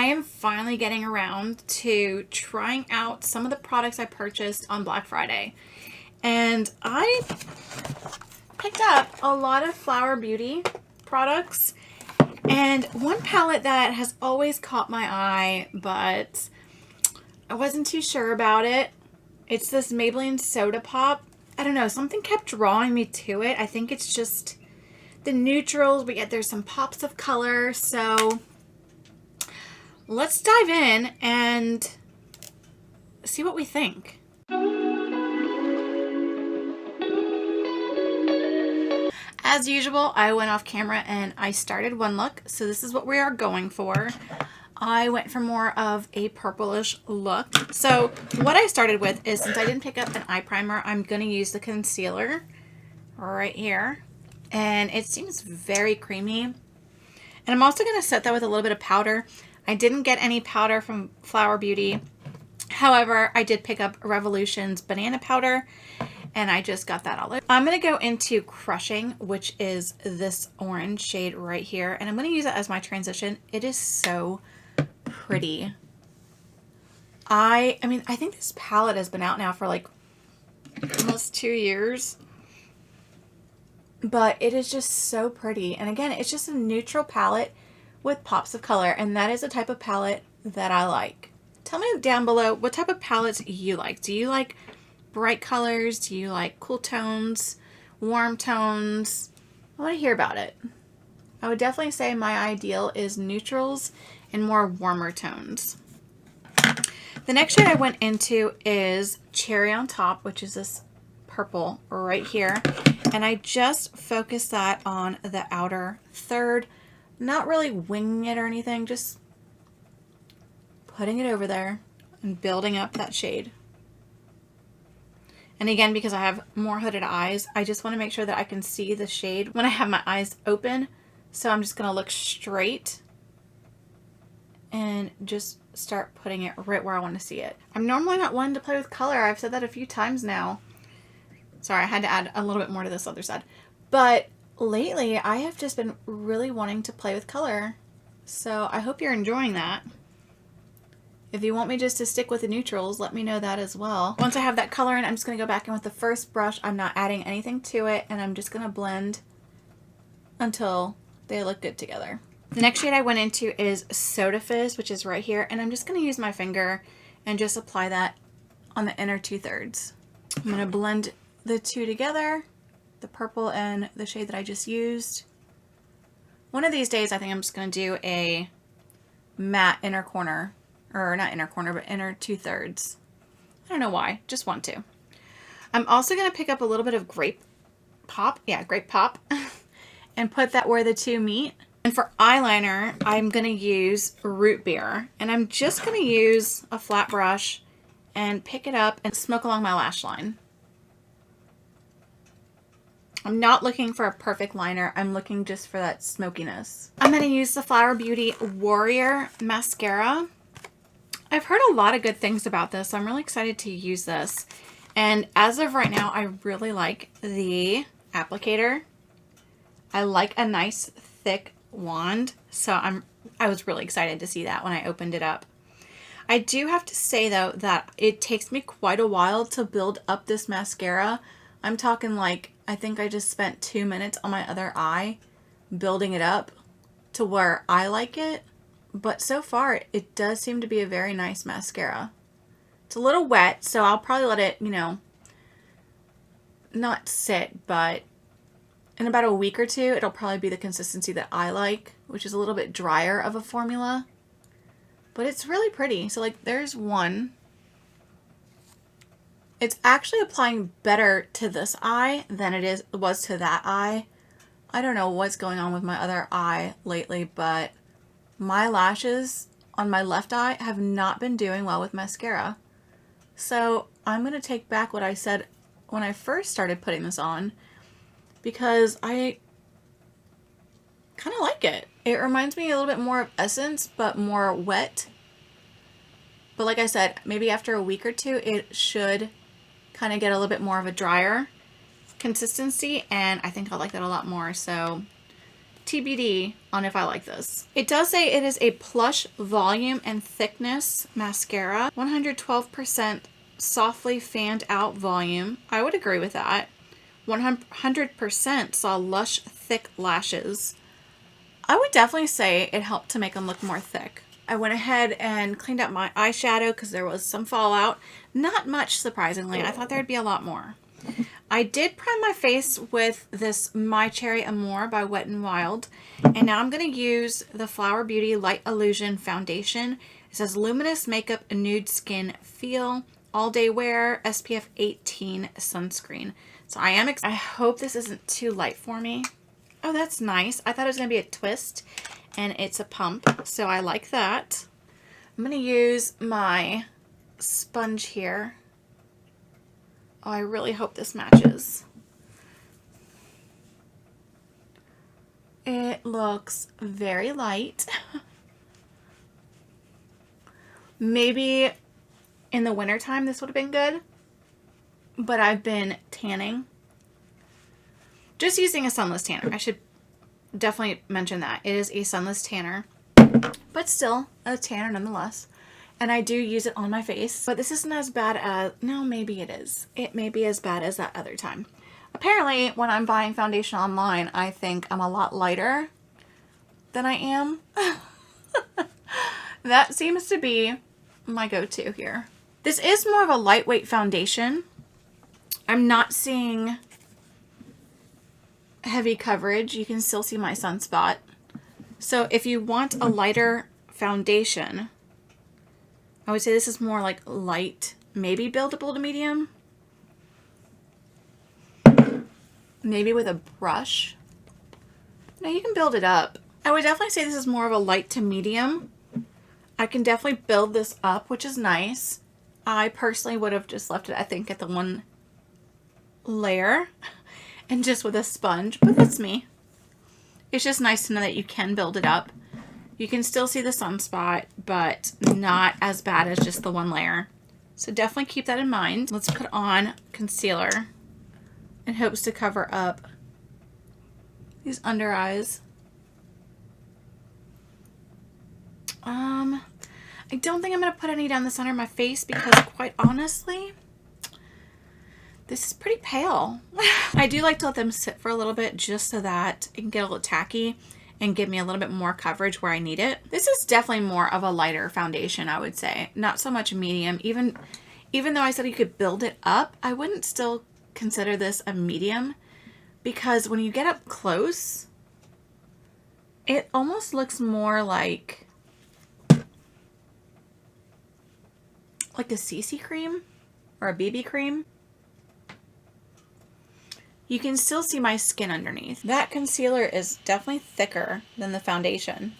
am finally getting around to trying out some of the products I purchased on Black Friday. And I picked up a lot of Flower Beauty products. And one palette that has always caught my eye, but I wasn't too sure about it. It's this Maybelline Soda Pop. I don't know, something kept drawing me to it. I think it's just the neutrals, but yet there's some pops of color. So let's dive in and see what we think. As usual, I went off camera and I started one look. So this is what we are going for. I went for more of a purplish look. So what I started with is, since I didn't pick up an eye primer, I'm going to use the concealer right here. And it seems very creamy. And I'm also going to set that with a little bit of powder. I didn't get any powder from Flower Beauty. However, I did pick up Revolution's banana powder. And I just got that all over. I'm going to go into Crushing, which is this orange shade right here. And I'm going to use it as my transition. It is so pretty. I mean, I think this palette has been out now for like almost 2 years. But it is just so pretty. And again, it's just a neutral palette with pops of color. And that is the type of palette that I like. Tell me down below what type of palettes you like. Do you like bright colors? Do you like cool tones, warm tones? I want to hear about it. I would definitely say my ideal is neutrals and more warmer tones. The next shade I went into is Cherry on Top, which is this purple right here. And I just focused that on the outer third, not really winging it or anything, just putting it over there and building up that shade. And again, because I have more hooded eyes, I just want to make sure that I can see the shade when I have my eyes open. So I'm just going to look straight and just start putting it right where I want to see it. I'm normally not one to play with color. I've said that a few times now. Sorry, I had to add a little bit more to this other side. But lately, I have just been really wanting to play with color. So I hope you're enjoying that. If you want me just to stick with the neutrals, let me know that as well. Once I have that color in, I'm just going to go back in with the first brush. I'm not adding anything to it, and I'm just going to blend until they look good together. The next shade I went into is Soda Fizz, which is right here, and I'm just going to use my finger and just apply that on the inner 2/3. I'm going to blend the two together, the purple and the shade that I just used. One of these days, I think I'm just going to do a matte inner corner. Or not inner corner, but inner 2/3. I don't know why. Just want to. I'm also going to pick up a little bit of Grape Pop. Yeah, Grape Pop. And put that where the two meet. And for eyeliner, I'm going to use Root Beer. And I'm just going to use a flat brush and pick it up and smoke along my lash line. I'm not looking for a perfect liner. I'm looking just for that smokiness. I'm going to use the Flower Beauty Warrior Mascara. I've heard a lot of good things about this, so I'm really excited to use this. And as of right now, I really like the applicator. I like a nice thick wand, so I was really excited to see that when I opened it up. I do have to say though that it takes me quite a while to build up this mascara. I'm talking like, I think I just spent 2 minutes on my other eye building it up to where I like it. But so far, it does seem to be a very nice mascara. It's a little wet, so I'll probably let it, you know, not sit, but in about a week or two, it'll probably be the consistency that I like, which is a little bit drier of a formula. But it's really pretty. So, like, there's one. It's actually applying better to this eye than it was to that eye. I don't know what's going on with my other eye lately, but my lashes on my left eye have not been doing well with mascara. So I'm going to take back what I said when I first started putting this on, because I kind of like it. It reminds me a little bit more of Essence, but more wet. But like I said, maybe after a week or two, it should kind of get a little bit more of a drier consistency, and I think I'll like that a lot more. So TBD on if I like this. It does say it is a plush volume and thickness mascara. 112% softly fanned out volume. I would agree with that. 100% saw lush thick lashes. I would definitely say it helped to make them look more thick. I went ahead and cleaned up my eyeshadow because there was some fallout. Not much, surprisingly. I thought there'd be a lot more. I did prime my face with this My Cherry Amour by Wet n Wild. And now I'm going to use the Flower Beauty Light Illusion Foundation. It says Luminous Makeup Nude Skin Feel. All Day Wear SPF 18 Sunscreen. So I hope this isn't too light for me. Oh, that's nice. I thought it was going to be a twist, and it's a pump, so I like that. I'm going to use my sponge here. Oh, I really hope this matches. It looks very light. Maybe in the wintertime this would have been good, but I've been tanning. Just using a sunless tanner. I should definitely mention that. It is a sunless tanner, but still a tanner nonetheless. And I do use it on my face, but this isn't as bad as, no, maybe it is. It may be as bad as that other time. Apparently, when I'm buying foundation online, I think I'm a lot lighter than I am. That seems to be my go-to here. This is more of a lightweight foundation. I'm not seeing heavy coverage. You can still see my sunspot. So if you want a lighter foundation, I would say this is more like light, maybe buildable to medium. Maybe with a brush. No, you can build it up. I would definitely say this is more of a light to medium. I can definitely build this up, which is nice. I personally would have just left it, I think, at the one layer and just with a sponge, but that's me. It's just nice to know that you can build it up. You can still see the sunspot, but not as bad as just the one layer. So definitely keep that in mind. Let's put on concealer in hopes to cover up these under eyes. I don't think I'm going to put any down the center of my face because, quite honestly, this is pretty pale. I do like to let them sit for a little bit just so that it can get a little tacky and give me a little bit more coverage where I need it. This is definitely more of a lighter foundation, I would say. Not so much medium. Even though I said you could build it up, I wouldn't still consider this a medium because when you get up close, it almost looks more like a CC cream or a BB cream. You can still see my skin underneath. That concealer is definitely thicker than the foundation.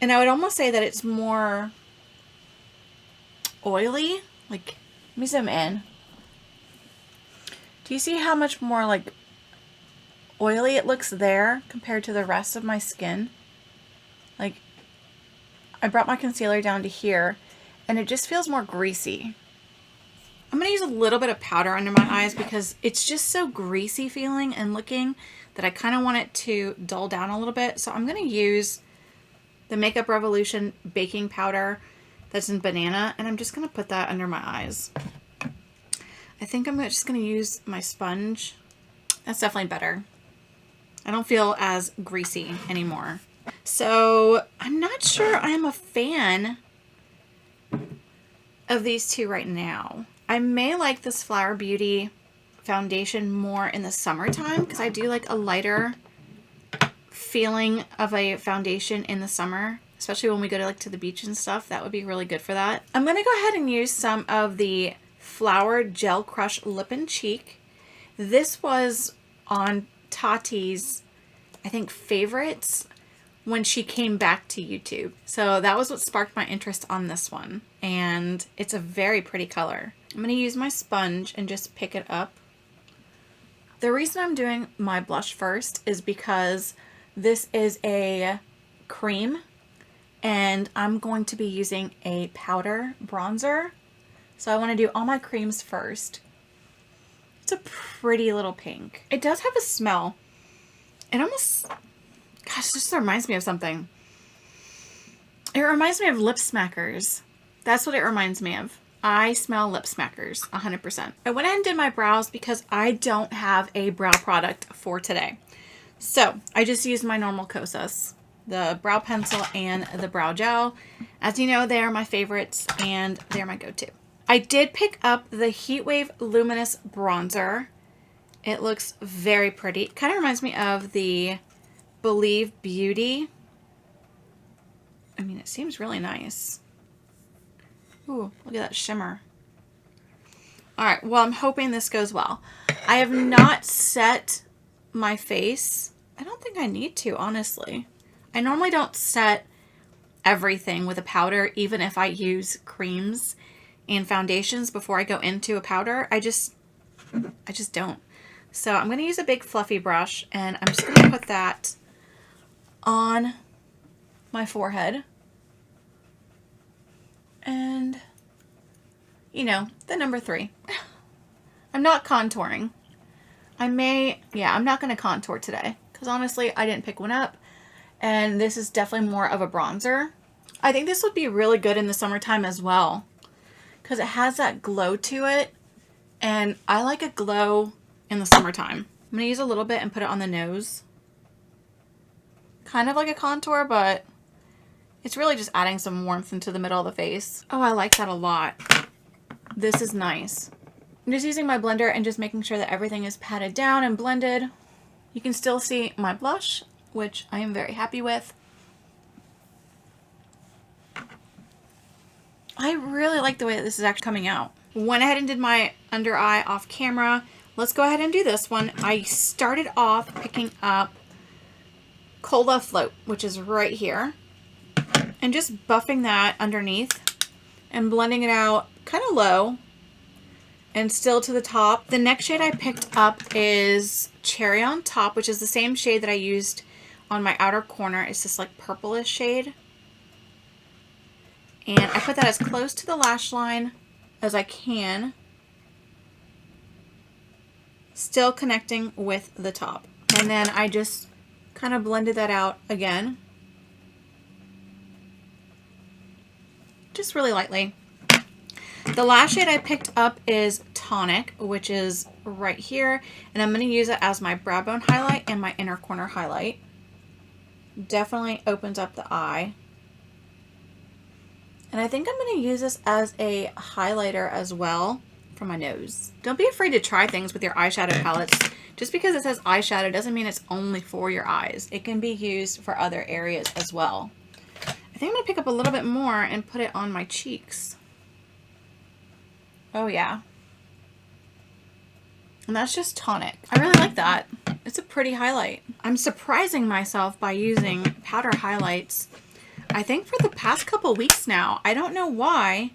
And I would almost say that it's more oily. Like, let me zoom in. Do you see how much more like oily it looks there compared to the rest of my skin? Like, I brought my concealer down to here and it just feels more greasy. I'm going to use a little bit of powder under my eyes because it's just so greasy feeling and looking that I kind of want it to dull down a little bit. So I'm going to use the Makeup Revolution baking powder that's in banana, and I'm just going to put that under my eyes. I think I'm just going to use my sponge. That's definitely better. I don't feel as greasy anymore. So I'm not sure I'm a fan of these two right now. I may like this Flower Beauty foundation more in the summertime because I do like a lighter feeling of a foundation in the summer, especially when we go to the beach and stuff. That would be really good for that. I'm going to go ahead and use some of the Flower Gel Crush Lip and Cheek. This was on Tati's, I think, favorites when she came back to YouTube. So that was what sparked my interest on this one. And it's a very pretty color. I'm going to use my sponge and just pick it up. The reason I'm doing my blush first is because this is a cream and I'm going to be using a powder bronzer. So I want to do all my creams first. It's a pretty little pink. It does have a smell. It almost, gosh, this reminds me of something. It reminds me of lip smackers. That's what it reminds me of. I smell lip smackers, 100%. I went ahead and did my brows because I don't have a brow product for today. So I just used my normal Kosas, the brow pencil and the brow gel. As you know, they are my favorites and they're my go-to. I did pick up the Heatwave Luminous Bronzer. It looks very pretty. It kind of reminds me of the Believe Beauty. I mean, it seems really nice. Ooh, look at that shimmer. All right, well, I'm hoping this goes well. I have not set my face. I don't think I need to, honestly. I normally don't set everything with a powder, even if I use creams and foundations before I go into a powder. I just don't. So I'm going to use a big fluffy brush, and I'm just going to put that on my forehead. And, you know, the number 3. I'm not contouring. I'm not going to contour today because honestly, I didn't pick one up. And this is definitely more of a bronzer. I think this would be really good in the summertime as well because it has that glow to it. And I like a glow in the summertime. I'm going to use a little bit and put it on the nose. Kind of like a contour, but it's really just adding some warmth into the middle of the face. Oh, I like that a lot. This is nice. I'm just using my blender and just making sure that everything is patted down and blended. You can still see my blush, which I am very happy with. I really like the way that this is actually coming out. Went ahead and did my under eye off camera. Let's go ahead and do this one. I started off picking up Cola Float, which is right here, and just buffing that underneath and blending it out kind of low and still to the top. The next shade I picked up is Cherry on Top, which is the same shade that I used on my outer corner. It's this like purplish shade. And I put that as close to the lash line as I can, still connecting with the top. And then I just kind of blended that out again, just really lightly. The last shade I picked up is Tonic, which is right here, and I'm going to use it as my brow bone highlight and my inner corner highlight. Definitely opens up the eye. And I think I'm going to use this as a highlighter as well for my nose. Don't be afraid to try things with your eyeshadow palettes. Just because it says eyeshadow doesn't mean it's only for your eyes. It can be used for other areas as well. I think I'm going to pick up a little bit more and put it on my cheeks. Oh yeah. And that's just Tonic. I really like that. It's a pretty highlight. I'm surprising myself by using powder highlights, I think for the past couple weeks now. I don't know why,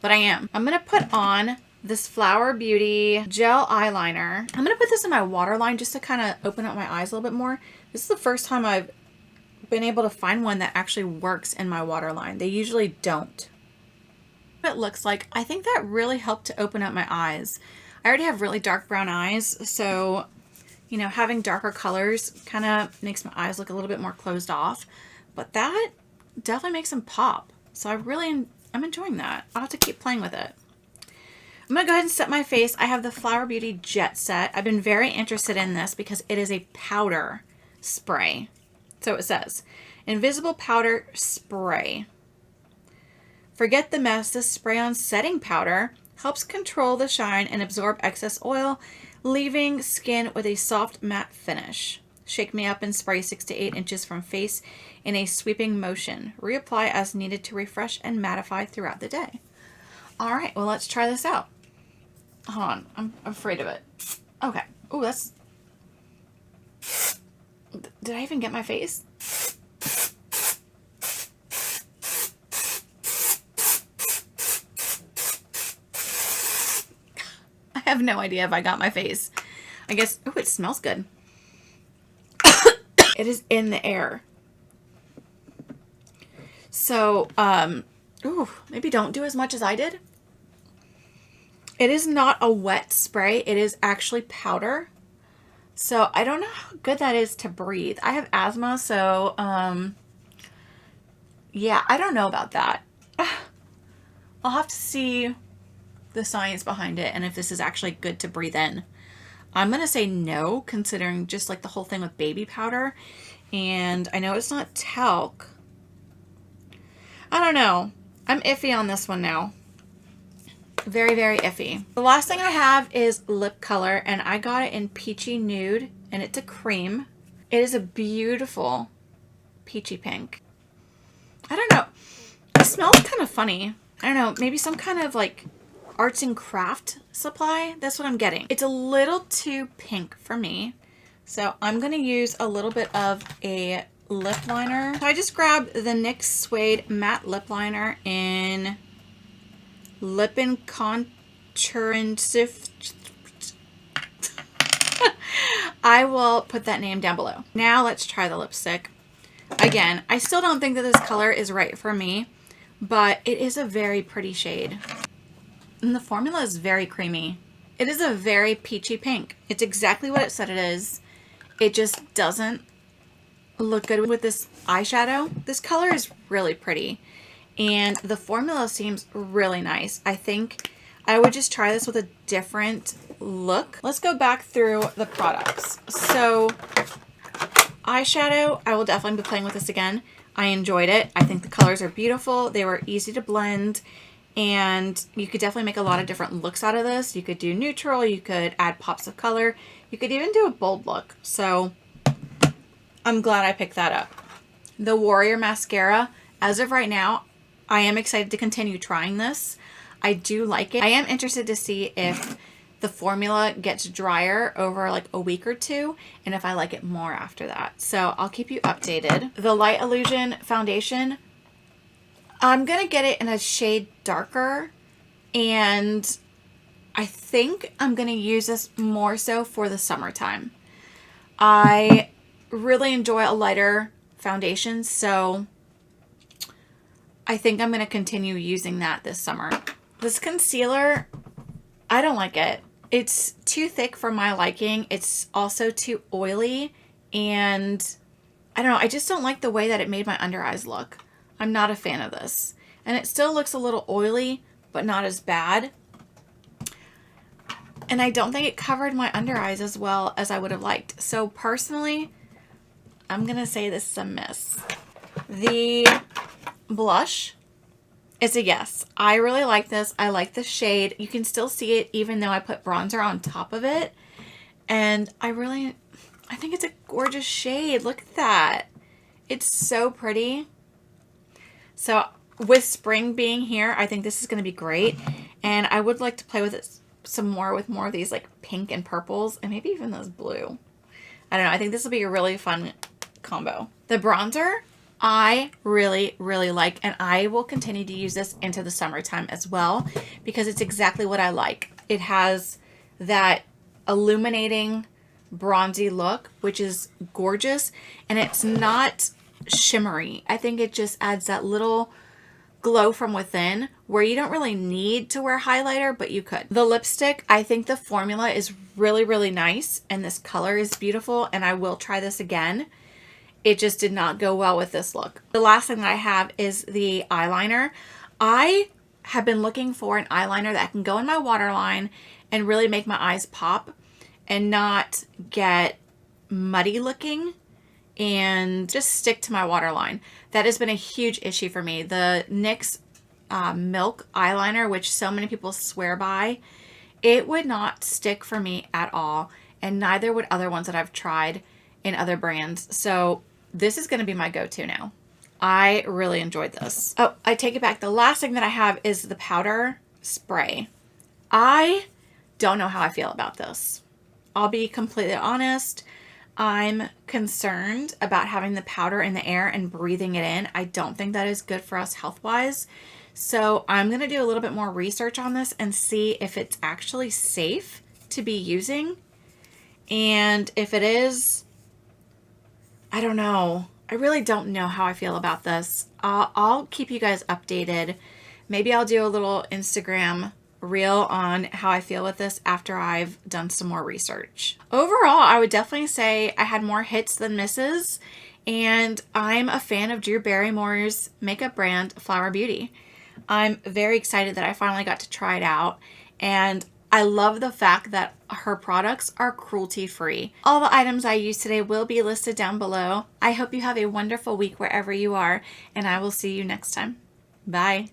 but I am. I'm going to put on this Flower Beauty gel eyeliner. I'm going to put this in my waterline just to kind of open up my eyes a little bit more. This is the first time I've been able to find one that actually works in my waterline. They usually don't. What it looks like, I think that really helped to open up my eyes. I already have really dark brown eyes, so you know, having darker colors kind of makes my eyes look a little bit more closed off, but that definitely makes them pop. So I'm enjoying that. I'll have to keep playing with it. I'm going to go ahead and set my face. I have the Flower Beauty Jet Set. I've been very interested in this because it is a powder spray. So it says, Invisible Powder Spray. Forget the mess. This spray-on setting powder helps control the shine and absorb excess oil, leaving skin with a soft matte finish. Shake me up and spray 6 to 8 inches from face in a sweeping motion. Reapply as needed to refresh and mattify throughout the day. All right, well, let's try this out. Hold on, I'm afraid of it. Okay. Oh, that's... Did I even get my face? I have no idea if I got my face. I guess... Oh, it smells good. It is in the air. So, ooh, maybe don't do as much as I did. It is not a wet spray. It is actually powder. So I don't know how good that is to breathe. I have asthma, so yeah, I don't know about that. I'll have to see the science behind it and if this is actually good to breathe in. I'm going to say no, considering just like the whole thing with baby powder. And I know it's not talc. I don't know. I'm iffy on this one now. Very, very iffy. The last thing I have is lip color, and I got it in Peachy Nude, and it's a cream. It is a beautiful peachy pink. I don't know. It smells kind of funny. I don't know. Maybe some kind of like arts and craft supply. That's what I'm getting. It's a little too pink for me. So I'm going to use a little bit of a lip liner. So I just grabbed the NYX Suede matte lip liner in Lip and Contour and Sift. I will put that name down below. Now let's try the lipstick. Again, I still don't think that this color is right for me, but it is a very pretty shade. And the formula is very creamy. It is a very peachy pink. It's exactly what it said it is. It just doesn't look good with this eyeshadow. This color is really pretty. And the formula seems really nice. I think I would just try this with a different look. Let's go back through the products. So eyeshadow, I will definitely be playing with this again. I enjoyed it. I think the colors are beautiful. They were easy to blend. And you could definitely make a lot of different looks out of this. You could do neutral. You could add pops of color. You could even do a bold look. So I'm glad I picked that up. The Warrior Mascara, as of right now, I am excited to continue trying this. I do like it. I am interested to see if the formula gets drier over like a week or two and if I like it more after that. So I'll keep you updated. The Light Illusion foundation, I'm going to get it in a shade darker, and I think I'm going to use this more so for the summertime. I really enjoy a lighter foundation, so I think I'm going to continue using that this summer. This concealer, I don't like it. It's too thick for my liking. It's also too oily, and I don't know. I just don't like the way that it made my under eyes look. I'm not a fan of this. And it still looks a little oily, but not as bad. And I don't think it covered my under eyes as well as I would have liked. So personally, I'm going to say this is a miss. The blush is a yes. I really like this. I like the shade. You can still see it even though I put bronzer on top of it. And I think it's a gorgeous shade. Look at that. It's so pretty. So with spring being here, I think this is going to be great. And I would like to play with it some more with more of these like pink and purples and maybe even those blue. I don't know. I think this will be a really fun combo. The bronzer, I really, really like, and I will continue to use this into the summertime as well because it's exactly what I like. It has that illuminating bronzy look, which is gorgeous, and it's not shimmery. I think it just adds that little glow from within where you don't really need to wear highlighter, but you could. The lipstick, I think the formula is really, really nice, and this color is beautiful, and I will try this again. It just did not go well with this look. The last thing that I have is the eyeliner. I have been looking for an eyeliner that can go in my waterline and really make my eyes pop and not get muddy looking and just stick to my waterline. That has been a huge issue for me. The NYX Milk eyeliner, which so many people swear by, it would not stick for me at all, and neither would other ones that I've tried in other brands. So this is going to be my go-to now. I really enjoyed this. Oh, I take it back. The last thing that I have is the powder spray. I don't know how I feel about this. I'll be completely honest. I'm concerned about having the powder in the air and breathing it in. I don't think that is good for us health-wise. So I'm going to do a little bit more research on this and see if it's actually safe to be using. And if it is, I don't know. I really don't know how I feel about this. I'll keep you guys updated. Maybe I'll do a little Instagram real on how I feel with this after I've done some more research. Overall, I would definitely say I had more hits than misses, and I'm a fan of Drew Barrymore's makeup brand, Flower Beauty. I'm very excited that I finally got to try it out, and I love the fact that her products are cruelty-free. All the items I used today will be listed down below. I hope you have a wonderful week wherever you are, and I will see you next time. Bye.